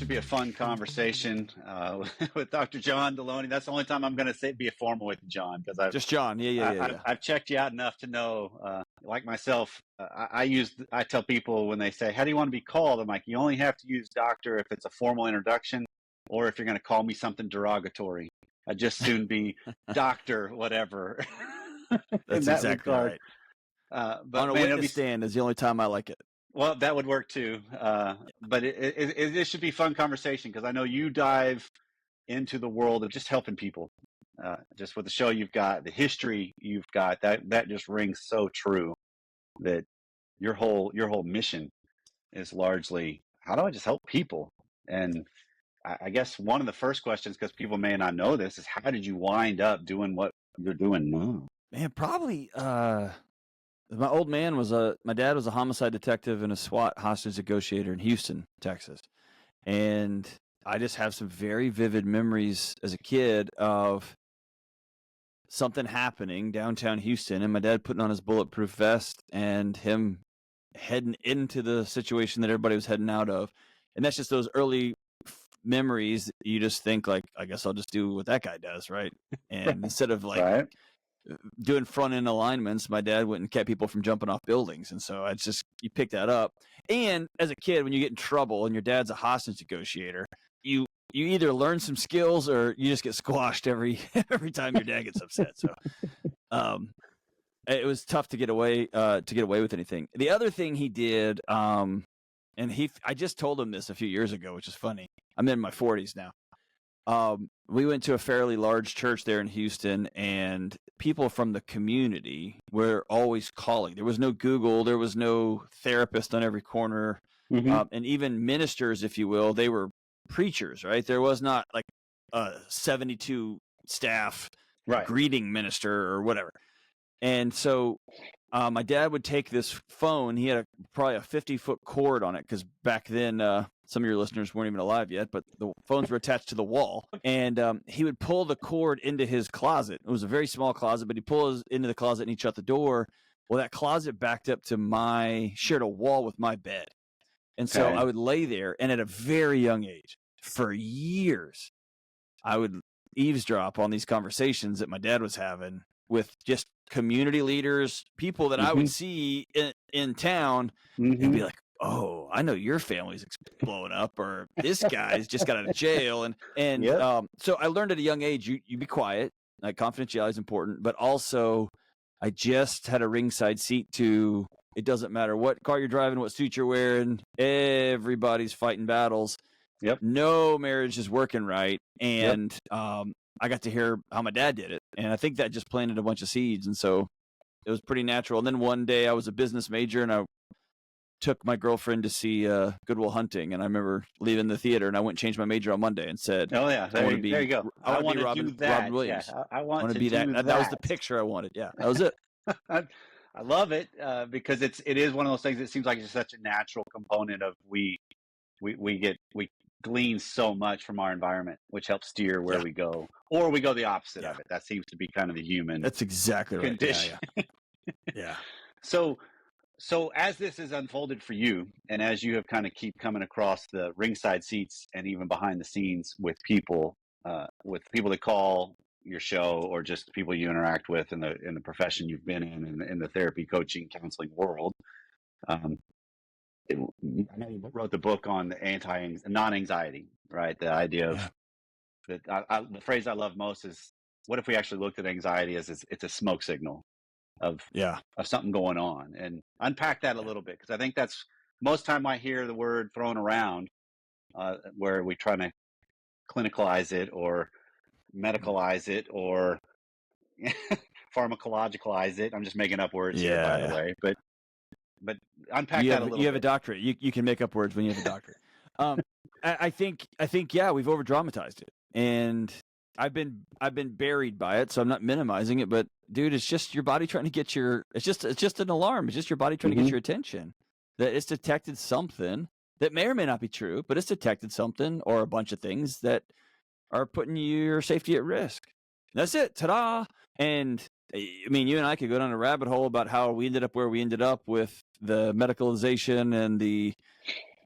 should be a fun conversation with Dr. John Delony. That's the only time I'm going to say be a formal with John, because just John. Yeah. I've checked you out enough to know, like myself, I tell people when they say, how do you want to be called? I'm like, you only have to use doctor if it's a formal introduction, or if you're going to call me something derogatory. I'd just soon be doctor, whatever. That's exactly right. But on a witness stand is the only time I like it. Well, that would work too. But it should be fun conversation, because I know you dive into the world of just helping people. Just with the show you've got, the history you've got, that just rings so true, that your whole mission is largely, how do I just help people? And I guess one of the first questions, because people may not know this, is how did you wind up doing what you're doing now? Man, probably my old man my dad was a homicide detective and a SWAT hostage negotiator in Houston, Texas. And I just have some very vivid memories as a kid of something happening downtown Houston, and my dad putting on his bulletproof vest and him heading into the situation that everybody was heading out of. And that's just those early memories. You just think, like, I guess I'll just do what that guy does, right? And instead of like doing front end alignments, my dad went and kept people from jumping off buildings. And so it's just, you pick that up. And as a kid, when you get in trouble and your dad's a hostage negotiator, you either learn some skills or you just get squashed every time your dad gets upset. So it was tough to get away with anything. The other thing he did, and I just told him this a few years ago, which is funny. I'm in my 40s now. We went to a fairly large church there in Houston, and people from the community were always calling. There was no Google. There was no therapist on every corner. Mm-hmm. And even ministers, if you will, they were preachers, right? There was not like a 72 staff greeting minister or whatever. And so my dad would take this phone. He had probably a 50-foot cord on it, because back then some of your listeners weren't even alive yet, but the phones were attached to the wall. And he would pull the cord into his closet. It was a very small closet, but he pulls into the closet and he shut the door. Well, that closet backed up to shared a wall with my bed. And so I would lay there, and at a very young age, for years, I would eavesdrop on these conversations that my dad was having with just community leaders, people that I would see in town, and be like, oh, I know your family's blowing up, or this guy's just got out of jail. And so I learned at a young age, you be quiet. Like, confidentiality is important, but also I just had a ringside seat to, it doesn't matter what car you're driving, what suit you're wearing, everybody's fighting battles. Yep. No marriage is working right. And I got to hear how my dad did it. And I think that just planted a bunch of seeds. And so it was pretty natural. And then one day I was a business major, and I took my girlfriend to see Good Will Hunting. And I remember leaving the theater, and I went and changed my major on Monday and said, oh yeah, there you go. I want to be Robin Williams. Yeah, I want to be that. That was the picture I wanted. Yeah, that was it. I love it because it is one of those things that seems like it's such a natural component of we glean so much from our environment, which helps steer where we go, or we go the opposite of it. That seems to be kind of the human. That's exactly right. Condition. Yeah. So as this is unfolded for you, and as you have kind of keep coming across the ringside seats and even behind the scenes with people that call your show, or just people you interact with in the profession you've been in the therapy, coaching, counseling world. I know you wrote the book on the non-anxiety, right? The idea of that. The phrase I love most is, what if we actually looked at anxiety as it's a smoke signal of something going on, and unpack that a little bit, because I think that's most time I hear the word thrown around, where we try to clinicalize it or medicalize it or pharmacologicalize it. I'm just making up words here, by the way, but unpack that a little bit. You have a doctorate. You can make up words when you have a doctorate. I think we've over dramatized it, and I've been buried by it, so I'm not minimizing it, but dude, it's just your body trying to get it's just an alarm. It's just your body trying to get your attention, that it's detected something that may or may not be true, but it's detected something or a bunch of things that are putting your safety at risk. That's it. Ta-da. And I mean, you and I could go down a rabbit hole about how we ended up where we ended up with the medicalization and the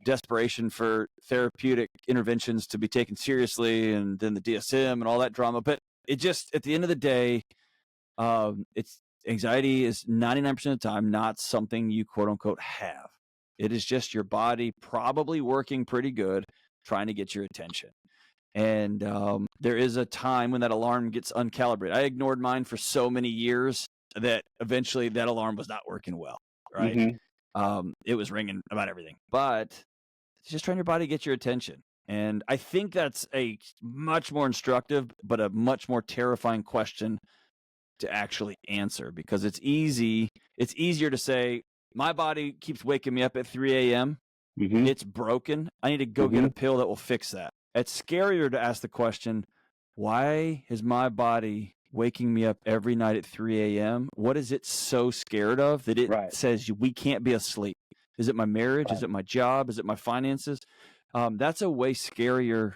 desperation for therapeutic interventions to be taken seriously, and then the DSM and all that drama. But it just, at the end of the day, it's anxiety is 99% of the time not something you quote unquote have. It is just your body probably working pretty good, trying to get your attention. And there is a time when that alarm gets uncalibrated. I ignored mine for so many years that eventually that alarm was not working well, right? It was ringing about everything, but it's just trying your body to get your attention. And I think that's a much more instructive, but a much more terrifying question to actually answer, because it's easier to say, my body keeps waking me up at 3 a.m. It's broken. I need to go get a pill that will fix that. It's scarier to ask the question, why is my body waking me up every night at 3 a.m.? What is it so scared of that it says we can't be asleep? Is it my marriage? Is it my job? Is it my finances? That's a way scarier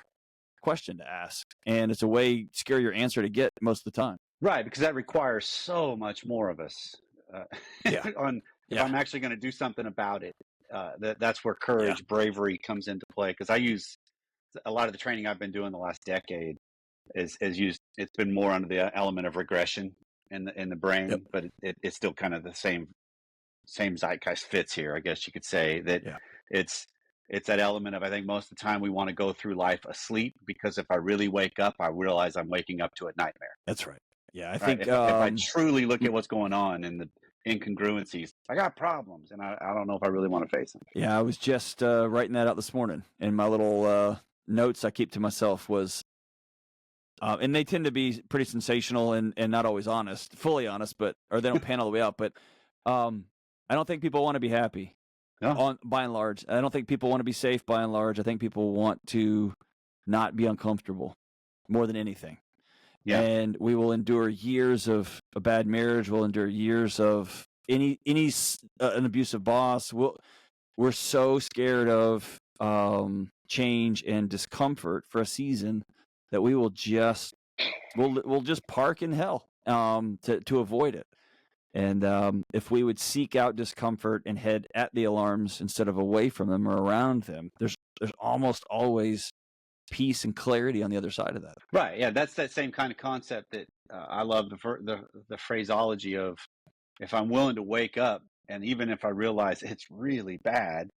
question to ask. And it's a way scarier answer to get most of the time. Right, because that requires so much more of us. If I'm actually going to do something about it, that's where courage, bravery comes into play. Because I use a lot of the training I've been doing the last decade is used. It's been more under the element of regression in the brain, but it's still kind of the same zeitgeist fits here. I guess you could say that it's that element of, I think most of the time we want to go through life asleep, because if I really wake up, I realize I'm waking up to a nightmare. That's right. Yeah, I think if I truly look at what's going on and the incongruencies, I got problems, and I don't know if I really want to face them. Yeah, I was just writing that out this morning, and my little notes I keep to myself was, and they tend to be pretty sensational and not always fully honest, or they don't pan all the way out. But I don't think people want to be happy. By and large, I don't think people want to be safe. By and large, I think people want to not be uncomfortable more than anything. Yeah. And we will endure years of a bad marriage. We'll endure years of an abusive boss. We're so scared of change and discomfort for a season that we will we'll just park in hell to avoid it. And if we would seek out discomfort and head at the alarms instead of away from them or around them, there's almost always peace and clarity on the other side of that. Right. Yeah, that's that same kind of concept that I love the phraseology of, if I'm willing to wake up, and even if I realize it's really bad,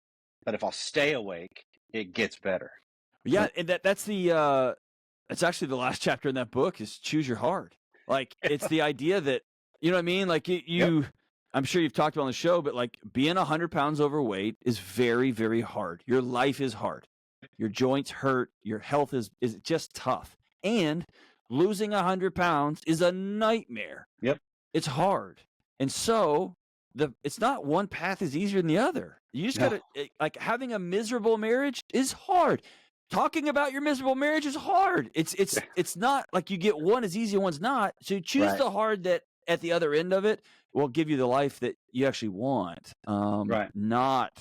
but if I'll stay awake, it gets better. Yeah, and that's it's actually the last chapter in that book is choose your heart. Like, it's the idea that, you know what I mean? Like I'm sure you've talked about on the show, but like being 100 pounds overweight is very, very hard. Your life is hard. Your joints hurt. Your health is just tough. And losing 100 pounds is a nightmare. Yep. It's hard. And so it's not one path is easier than the other. You just got to, like, having a miserable marriage is hard. Talking about your miserable marriage is hard. It's not like you get one is easy and one's not. So you choose the hard that at the other end of it will give you the life that you actually want. Not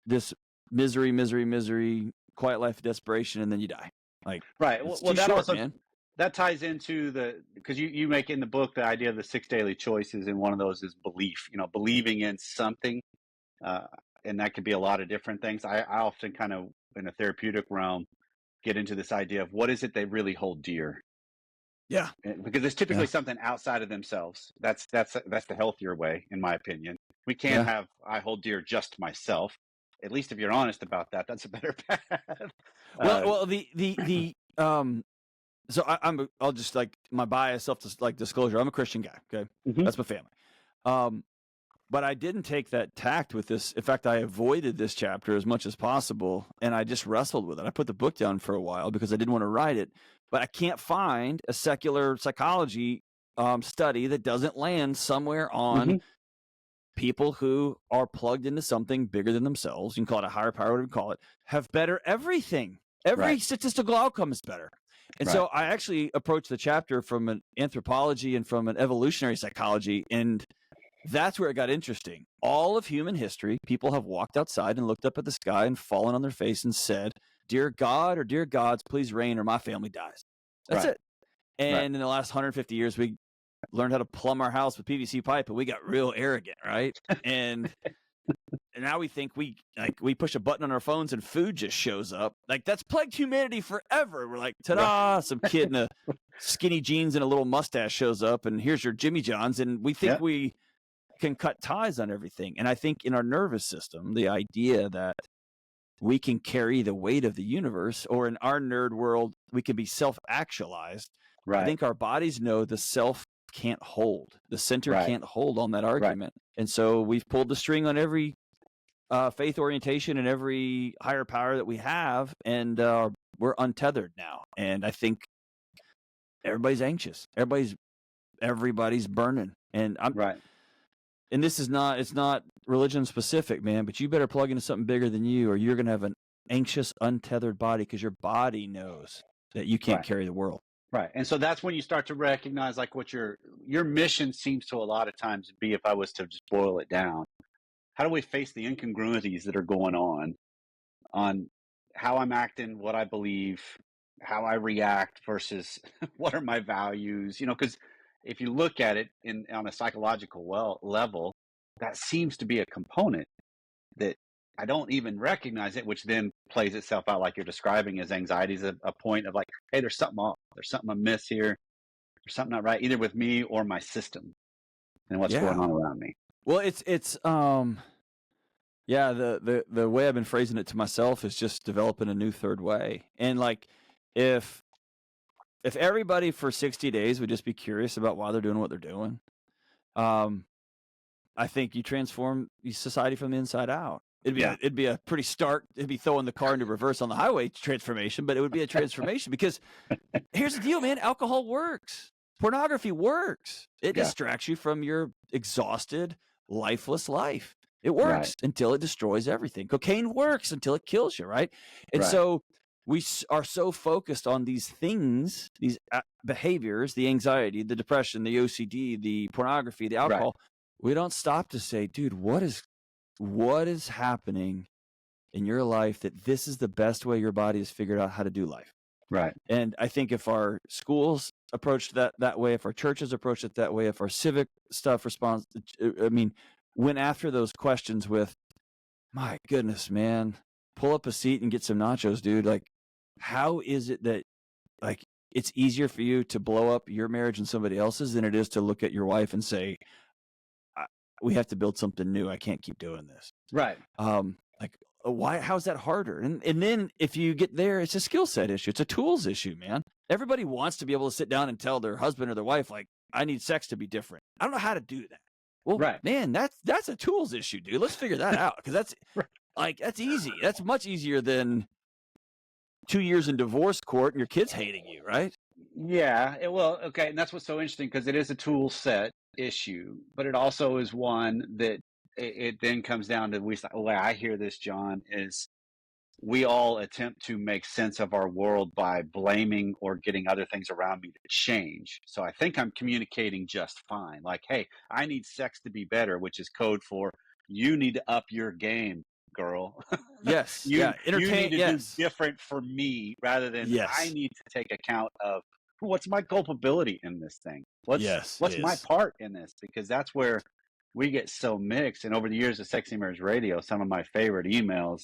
this misery, quiet life of desperation, and then you die. Like, well, that short, also, man. That ties into because you make in the book the idea of the 6 daily choices, and one of those is belief. Believing in something, and that could be a lot of different things. I often kind of, in a therapeutic realm, get into this idea of what is it they really hold dear. Yeah, because it's typically something outside of themselves. That's the healthier way, in my opinion. We can't have I hold dear just myself. At least if you're honest about that, that's a better path. Well, so I'll just, like, my bias, disclosure. I'm a Christian guy. Okay, that's my family. But I didn't take that tact with this. In fact, I avoided this chapter as much as possible, and I just wrestled with it. I put the book down for a while because I didn't want to write it. But I can't find a secular psychology study that doesn't land somewhere on people who are plugged into something bigger than themselves. You can call it a higher power, whatever you call it, have better everything. Every statistical outcome is better. And so I actually approached the chapter from an anthropology and from an evolutionary psychology, and that's where it got interesting. All of human history, people have walked outside and looked up at the sky and fallen on their face and said, "Dear God," or "Dear gods, please rain or my family dies." That's it. And in the last 150 years, we learned how to plumb our house with PVC pipe, and we got real arrogant, right? And now we think we push a button on our phones and food just shows up. Like, that's plagued humanity forever. We're like, ta-da, some kid in a skinny jeans and a little mustache shows up, and here's your Jimmy John's, and we think we can cut ties on everything. And I think in our nervous system, the idea that we can carry the weight of the universe, or in our nerd world, we can be self-actualized. Right. I think our bodies know the self can't hold. The center can't hold on that argument. Right. And so we've pulled the string on every faith orientation and every higher power that we have, and we're untethered now. And I think everybody's anxious. Everybody's burning. And I'm right. And this is not, it's not religion specific, man, but you better plug into something bigger than you, or you're going to have an anxious, untethered body, because your body knows that you can't carry the world. Right. And so that's when you start to recognize, like, what your mission seems to a lot of times be, if I was to just boil it down, how do we face the incongruities that are going on how I'm acting, what I believe, how I react versus what are my values, because if you look at it on a psychological level, that seems to be a component that I don't even recognize it, which then plays itself out like you're describing as anxiety is a point of like, hey, there's something off. There's something amiss here. There's something not right, either with me or my system and what's going on around me. Well, it's the way I've been phrasing it to myself is just developing a new third way. And like, if everybody for 60 days would just be curious about why they're doing what they're doing, I think you transform society from the inside out. It'd be a pretty stark. It'd be throwing the car into reverse on the highway transformation, but it would be a transformation because here's the deal, man. Alcohol works. Pornography works. It distracts you from your exhausted, lifeless life. It works until it destroys everything. Cocaine works until it kills you, right? And so we are so focused on these things, these behaviors, the anxiety, the depression, the OCD, the pornography, the alcohol. We don't stop to say, dude, what is happening in your life that this is the best way your body has figured out how to do life? Right. And I think if our schools approached that way, if our churches approached it that way, if our civic stuff went after those questions with, my goodness, man, pull up a seat and get some nachos, dude. Like, how is it that, like, it's easier for you to blow up your marriage and somebody else's than it is to look at your wife and say, we have to build something new. I can't keep doing this. Right. Like, why? How's that harder? And then if you get there, it's a skill set issue. It's a tools issue, man. Everybody wants to be able to sit down and tell their husband or their wife, like, I need sex to be different. I don't know how to do that. Well, man, that's a tools issue, dude. Let's figure that out, because that's easy. That's much easier than 2 years in divorce court and your kids hating you, right? Yeah. Okay. And that's what's so interesting, because it is a tool set issue, but it also is one that it then comes down to, the way I hear this, John, is we all attempt to make sense of our world by blaming or getting other things around me to change. So I think I'm communicating just fine. Like, hey, I need sex to be better, which is code for you need to up your game, girl. Yes. you need to do different for me, rather than I need to take account of what's my culpability in this thing. What's my part in this? Because that's where we get so mixed. And over the years of Sexy Marriage Radio, some of my favorite emails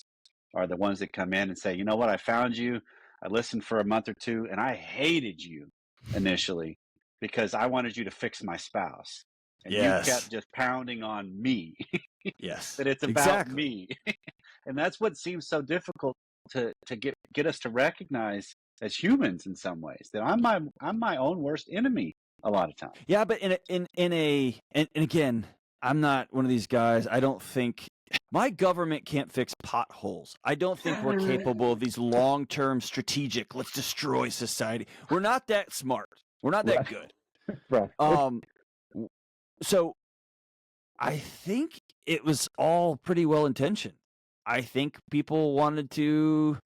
are the ones that come in and say, you know what, I found you, I listened for a month or two, and I hated you initially because I wanted you to fix my spouse. And you kept just pounding on me. Yes. That it's about me. And that's what seems so difficult to get us to recognize as humans in some ways, that I'm my own worst enemy a lot of times. Yeah, but and again, I'm not one of these guys. I don't think my government can't fix potholes. I don't think we're capable of these long-term strategic, let's destroy society. We're not that smart. We're not that good. Right. So I think it was all pretty well intentioned. I think people wanted to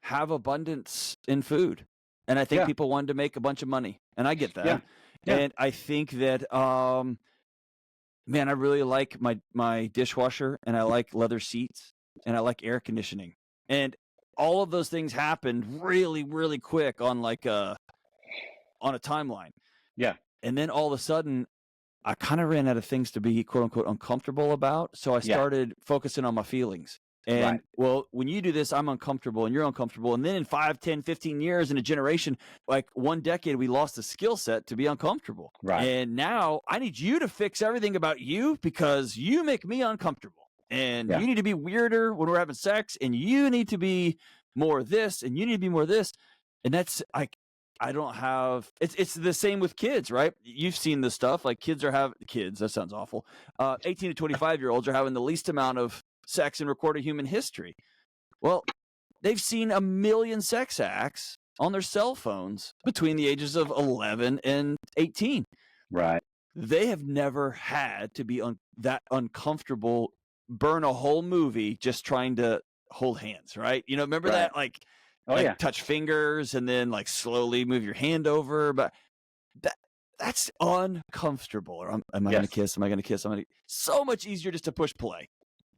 have abundance in food, and I think people wanted to make a bunch of money, and I get that. Yeah. And I think that, man, I really like my dishwasher, and I like leather seats, and I like air conditioning, and all of those things happened really, really quick on a timeline. Yeah. And then all of a sudden, I kind of ran out of things to be quote unquote uncomfortable about. So I Yeah. started focusing on my feelings. And Right. well, when you do this, I'm uncomfortable and you're uncomfortable. And then in 5, 10, 15 years in a generation, like 1 decade, we lost the skill set to be uncomfortable. Right. And now I need you to fix everything about you because you make me uncomfortable. And Yeah. you need to be weirder when we're having sex. And you need to be more this. And you need to be more this. And that's like, I don't have it's the same with kids, right? You've seen this stuff. Like kids, that sounds awful. 18 to 25-year-olds are having the least amount of sex in recorded human history. Well, they've seen 1 million sex acts on their cell phones between the ages of 11 and 18. Right. They have never had to be that uncomfortable, burn a whole movie just trying to hold hands, right? You know, remember Right. that? Like, Oh, yeah. touch fingers and then like slowly move your hand over. But that's uncomfortable. Or am I going to kiss? Am I going to kiss? So much easier just to push play,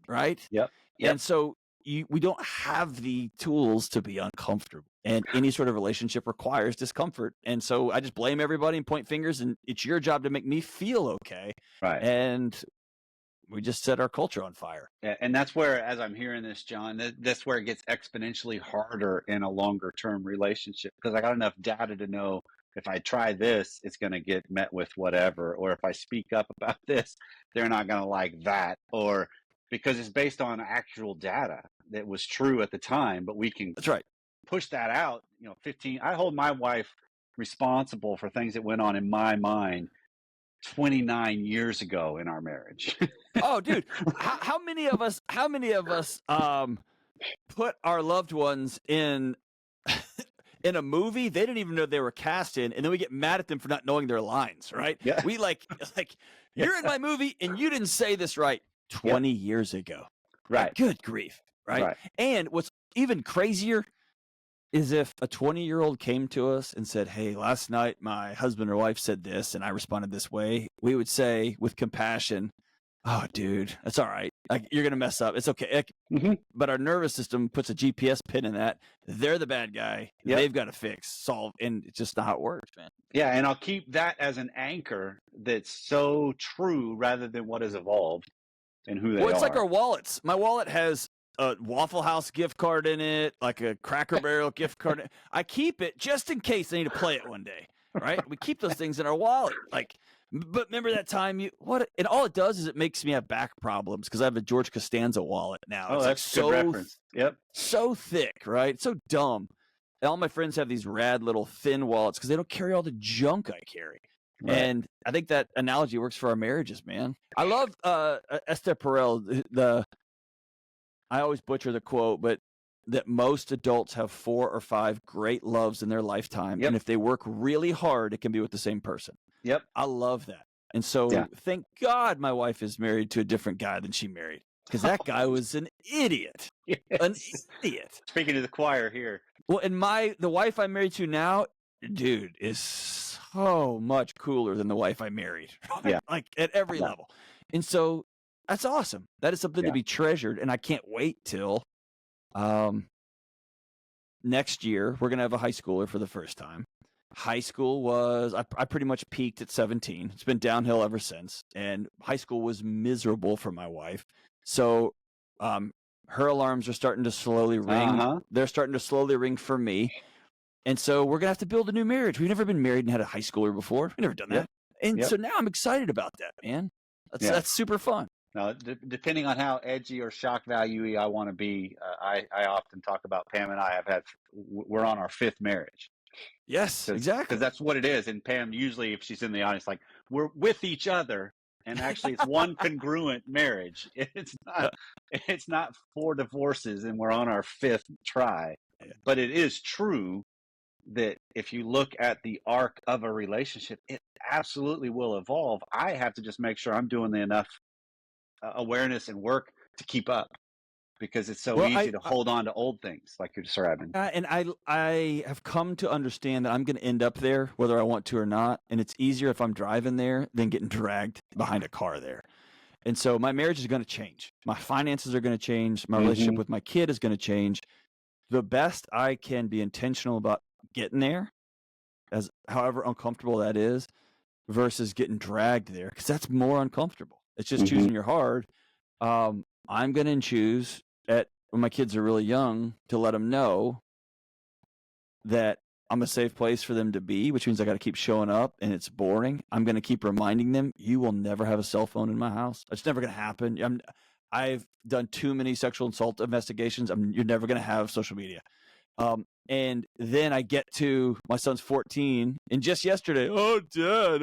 right? Yep. And so we don't have the tools to be uncomfortable. And any sort of relationship requires discomfort. And so I just blame everybody and point fingers, and it's your job to make me feel okay. Right. And we just set our culture on fire. Yeah, and that's where, as I'm hearing this, John, that's where it gets exponentially harder in a longer term relationship, because I got enough data to know if I try this, it's going to get met with whatever, or if I speak up about this, they're not going to like that, or because it's based on actual data that was true at the time, but we can That's right. push that out. 15. I hold my wife responsible for things that went on in my mind 29 years ago in our marriage. Oh, dude, how many of us put our loved ones in in a movie they didn't even know they were cast in, and then we get mad at them for not knowing their lines, right? Yeah. We like you're in my movie and you didn't say this right 20 years ago. Right. Like, good grief, right? And what's even crazier is if a 20-year-old came to us and said, "Hey, last night my husband or wife said this and I responded this way," we would say with compassion, "Oh, dude, that's all right. Like, you're going to mess up. It's okay." But our nervous system puts a GPS pin in that. They're the bad guy. Yep. They've got to solve. And it's just not how it works, man. Yeah. And I'll keep that as an anchor that's so true rather than what has evolved and who they are. Well, it's like our wallets. My wallet has a Waffle House gift card in it, like a Cracker Barrel gift card. I keep it just in case I need to play it one day, right? We keep those things in our wallet. Like, but remember that time and all it does is it makes me have back problems because I have a George Costanza wallet now. Oh, it's that's like a good reference. Yep. So thick, right? So dumb. And all my friends have these rad little thin wallets because they don't carry all the junk I carry. Right. And I think that analogy works for our marriages, man. I love Esther Perel. I always butcher the quote, but that most adults have 4 or 5 great loves in their lifetime. And if they work really hard, it can be with the same person. Yep. I love that. And so thank God my wife is married to a different guy than she married, because that guy was an idiot. Yes. An idiot. Speaking to the choir here. Well, and the wife I'm married to now, dude, is so much cooler than the wife I married. Yeah. Like at every level. And so that's awesome. That is something to be treasured. And I can't wait till next year. We're going to have a high schooler for the first time. High school was, I pretty much peaked at 17. It's been downhill ever since. And high school was miserable for my wife. So her alarms are starting to slowly ring. They're starting to slowly ring for me. And so we're going to have to build a new marriage. We've never been married and had a high schooler before. We've never done that. And so now I'm excited about that, man. That's super fun. Now, depending on how edgy or shock value I want to be, I often talk about Pam and I we're on our 5th marriage. Yes, exactly. Because that's what it is. And Pam, usually if she's in the audience, like, we're with each other. And actually it's one congruent marriage. It's not 4 divorces and we're on our 5th try. But it is true that if you look at the arc of a relationship, it absolutely will evolve. I have to just make sure I'm doing enough awareness and work to keep up, because it's so easy to hold on to old things like you're describing. And I have come to understand that I'm going to end up there whether I want to or not. And it's easier if I'm driving there than getting dragged behind a car there. And so my marriage is going to change. My finances are going to change. My relationship with my kid is going to change. The best I can be intentional about getting there, as however uncomfortable that is versus getting dragged there, because that's more uncomfortable. It's just Mm-hmm. choosing your hard. I'm going to choose when my kids are really young to let them know that I'm a safe place for them to be, which means I got to keep showing up and it's boring. I'm going to keep reminding them, you will never have a cell phone in my house. It's never going to happen. I've done too many sexual assault investigations. You're never going to have social media. And then I get to my son's 14, and just yesterday, oh, Dad,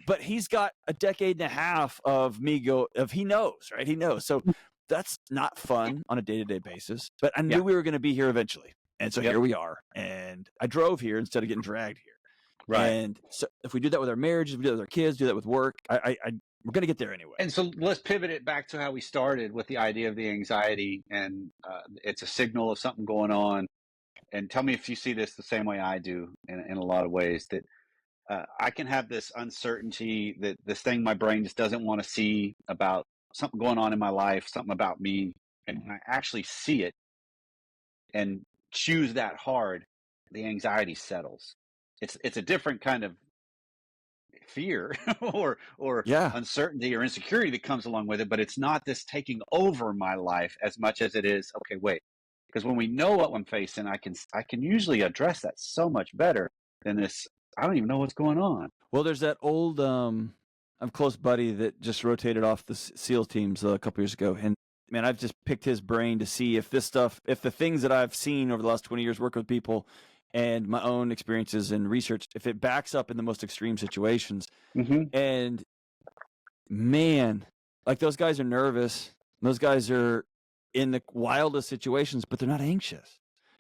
but he's got a decade and a half of he knows, right? He knows. So that's not fun on a day-to-day basis, but I knew we were going to be here eventually. And so here we are. And I drove here instead of getting dragged here. Right. And so if we do that with our marriages, we do that with our kids, do that with work, we're going to get there anyway. And so let's pivot it back to how we started with the idea of the anxiety, and it's a signal of something going on. And tell me if you see this the same way I do in a lot of ways, that I can have this uncertainty, that this thing my brain just doesn't want to see about something going on in my life, something about me, and when I actually see it and choose that hard, the anxiety settles. It's a different kind of fear or uncertainty or insecurity that comes along with it, but it's not this taking over my life as much as it is, okay, wait, because when we know what I'm facing, I can usually address that so much better than this, I don't even know what's going on. Well, there's that old I'm a close buddy that just rotated off the SEAL teams a couple years ago, and man, I've just picked his brain to see if the things that I've seen over the last 20 years working with people and my own experiences and research, if it backs up in the most extreme situations. Mm-hmm. And man, like, those guys are nervous. Those guys are in the wildest situations, but they're not anxious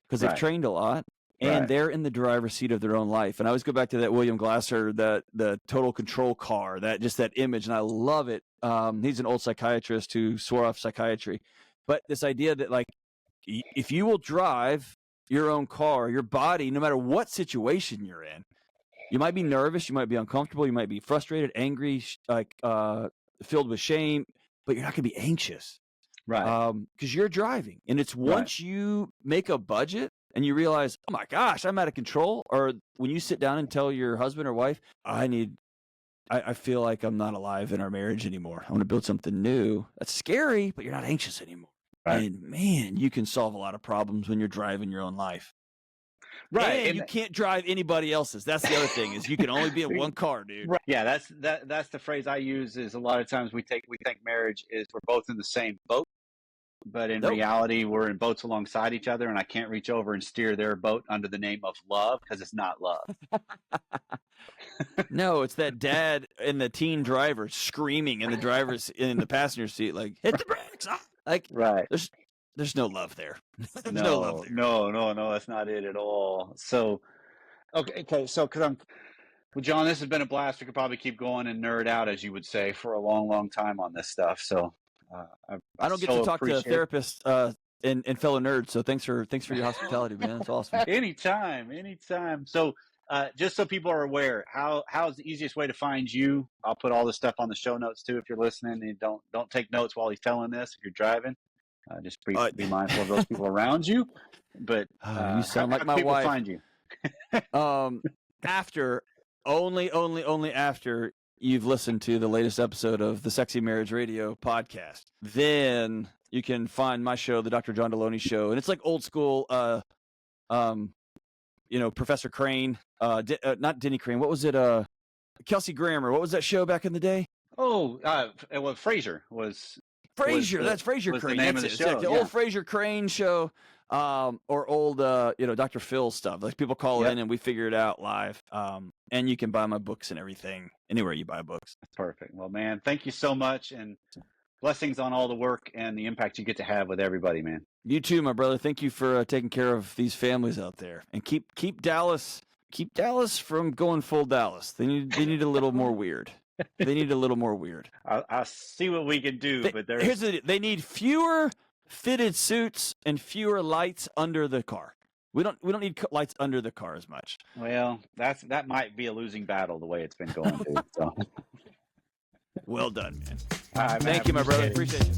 because they've trained a lot, and they're in the driver's seat of their own life. And I always go back to that William Glasser, the total control car, that image. And I love it. He's an old psychiatrist who swore off psychiatry, but this idea that, like, if you will drive your own car, your body, no matter what situation you're in, you might be nervous, you might be uncomfortable, you might be frustrated, angry, filled with shame, but you're not going to be anxious. Right. Because you're driving. And it's once you make a budget and you realize, oh my gosh, I'm out of control. Or when you sit down and tell your husband or wife, I feel like I'm not alive in our marriage anymore. I want to build something new. That's scary, but you're not anxious anymore. Right. And man, you can solve a lot of problems when you're driving your own life. Right. And you can't drive anybody else's. That's the other thing, is you can only be in one car, dude. Right. Yeah, that's the phrase I use. Is a lot of times we think marriage is we're both in the same boat, but in reality we're in boats alongside each other, and I can't reach over and steer their boat under the name of love, because it's not love. No, it's that dad and the teen driver screaming in the passenger seat, like, hit the brakes. Like, there's no love there. No love there. No, that's not it at all. So, okay. So, well, John, this has been a blast. We could probably keep going and nerd out, as you would say, for a long, long time on this stuff. So, I don't get to talk to a therapist and fellow nerds. So thanks for your hospitality, man. That's awesome. Anytime. So, just so people are aware, how's the easiest way to find you? I'll put all this stuff on the show notes too, if you're listening, and don't take notes while he's telling this. If you're driving, just be mindful of those people around you. But you sound like my wife. Find you after only after you've listened to the latest episode of the Sexy Marriage Radio podcast, then you can find my show, the Dr. John Delony Show, and it's like old school. Professor Crane, not Denny Crane. What was it? Kelsey Grammer. What was that show back in the day? Oh, well, Frasier was. Frasier. That's Frasier Crane. The name of the show. The old Frasier Crane show, or old, Dr. Phil stuff. Like, people call in and we figure it out live. And you can buy my books and everything anywhere you buy books. That's perfect. Well, man, thank you so much, and blessings on all the work and the impact you get to have with everybody, man. You too, my brother. Thank you for taking care of these families out there, and keep Dallas from going full Dallas. They need a little more weird. They need a little more weird. I'll see what we can do. They need fewer fitted suits and fewer lights under the car. We don't need lights under the car as much. Well, that might be a losing battle the way it's been going. Dude, so. Well done, man. All right, man. Thank you, my brother. Appreciate you.